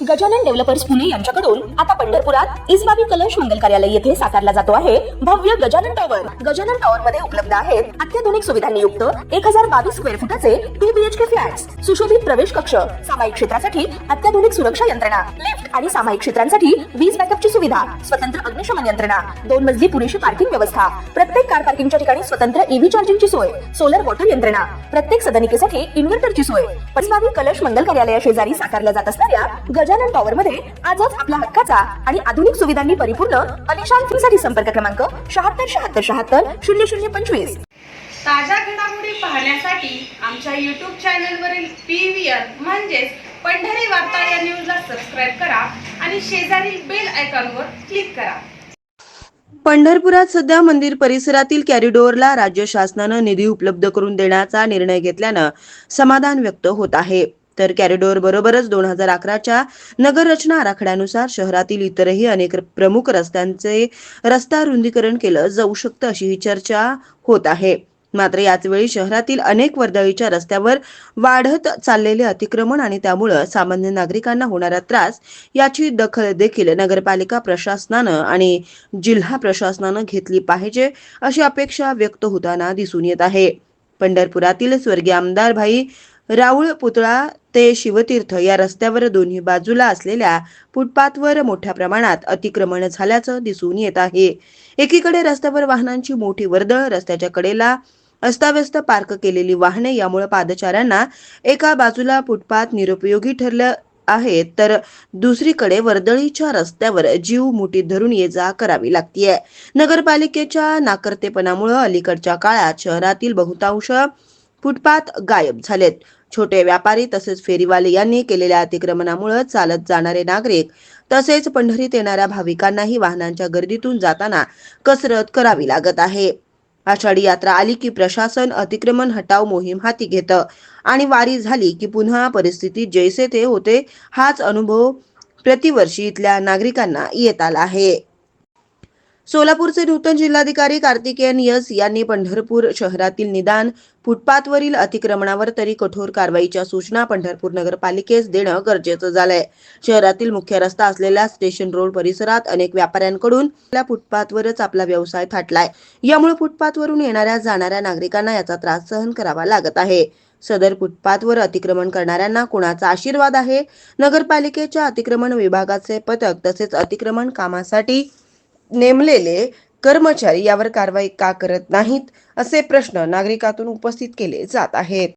Gajanan developers Pune यांच्याकडून आता पंढरपुरात इसबाबी कलश मंगल कार्यालय येथे साकारला जातो आहे भव्य गजानन टॉवर। गजानन टॉवर मध्ये उपलब्ध आहेत अत्याधुनिक सुविधांनी युक्त 1022 स्क्वेअर फुटाचे 2 BHK फ्लॅट्स, सुशोभित प्रवेश कक्ष, सामायिक क्षेत्रासाठी अत्याधुनिक सुरक्षा यंत्रणा, लिफ्ट आणि सामायिक क्षेत्रांसाठी वीज बॅकअपची सुविधा, स्वतंत्र अग्निशमन यंत्रणा, 2 मजली पुरेशी पार्किंग व्यवस्था, प्रत्येक कार पार्किंगच्या ठिकाणी स्वतंत्र ईव्ही चार्जिंगची सोय, सोलर वॉटर यंत्रणा, प्रत्येक सदनिकेसाठी इन्व्हर्टरची सोय। इसबाबी कलश मंगल कार्यालया शेजारी साकारल्या जात असणाऱ्या गजानन टॉवर मध्ये आजच आपला हक्काचा आणि आधुनिक सुविधांनी परिपूर्ण अलिशान फ्रीसाठी संपर्क क्रमांक 7677700025। ताज्या घडामोडी पाहण्यासाठी आमच्या YouTube चॅनलवरील PVR म्हणजेच पंढरी वार्ता या न्यूजला सबस्क्राइब करा आणि शेजारील बेल आयकॉनवर क्लिक करा। पंढरपुरात सध्या मंदिर परिसरातील कॉरिडॉरला राज्य शासनाने निधी उपलब्ध करून देण्याचा निर्णय घेतल्यानं समाधान व्यक्त होत आहे। तर कॉरिडॉर बरोबरच 2011च्या नगर रचना आराखड्यानुसार शहरातील इतरही अनेक प्रमुख रस्त्यांचे रस्ता रुंदीकरण केलं जाऊ शकतं अशी ही चर्चा होत आहे। मात्र याच वेळी शहरातील अनेक वर्दळीच्या रस्त्यावर वाढत चाललेले अतिक्रमण आणि त्यामुळे सामान्य नागरिकांना होणारा त्रास याची दखल देखील नगरपालिका प्रशासनानं आणि जिल्हा प्रशासनानं घेतली पाहिजे अशी अपेक्षा व्यक्त होताना दिसून येत आहे। पंढरपुरातील स्वर्गीय आमदार भाई राऊळ पुतळा ते शिवतीर्थ या रस्त्यावर दोन्ही बाजूला असलेल्या फुटपाथवर मोठ्या प्रमाणात अतिक्रमण झाल्याचं दिसून येत आहे। एकीकडे रस्त्यावर वाहनांची मोठी वर्दळ, रस्त्याच्या कडेला अस्ताव्यस्त पार्क केलेली वाहने यामुळे पादचाऱ्यांना एका बाजूला फुटपाथ निरुपयोगी ठरले आहेत, तर दुसरीकडे वर्दळीच्या रस्त्यावर जीव मुठीत धरून ये-जा करावी लागतीये। नगरपालिकेच्या नाकर्तेपणामुळे अलीकडच्या काळात शहरातील बहुतांश फुटपाथ गायब झालेत। छोटे व्यापारी तसेच फेरीवाले यांनी केलेल्या अतिक्रमणामुळे चालत जाणारे नागरिक तसेच पंढरीत येणाऱ्या भाविकांनाही वाहनांच्या गर्दीतून जाताना कसरत करावी लागत आहे। आषाढी यात्रा आली की प्रशासन अतिक्रमण हटाव मोहीम हाती घेतं आणि वारी झाली की पुन्हा परिस्थिती जैसे थे होते हाच अनुभव प्रतिवर्षी इथल्या नागरिकांना येत आला आहे। सोलापूरचे नूतन जिल्हाधिकारी कार्तिकेयन यस यांनी पंढरपूर शहरातील निदान फुटपाथवरील अतिक्रमणावर तरी कठोर कारवाईच्या सूचना पंढरपूर नगरपालिकेस देणं गरजेचं झालंय। शहरातील मुख्य रस्ता असलेल्या स्टेशन रोड परिसरात अनेक व्यापाऱ्यांकडून फुटपाथवरच आपला व्यवसाय थाटलाय। यामुळे फुटपाथवरून येणाऱ्या जाणाऱ्या नागरिकांना याचा त्रास सहन करावा लागत आहे। सदर फुटपाथवर अतिक्रमण करणाऱ्यांना कोणाचा आशीर्वाद आहे? नगरपालिकेच्या अतिक्रमण विभागाचे पथक तसेच अतिक्रमण कामासाठी नेमलेले कर्मचारी यावर कारवाई का करत नाहीत असे प्रश्न नागरिकातून उपस्थित केले जात आहेत।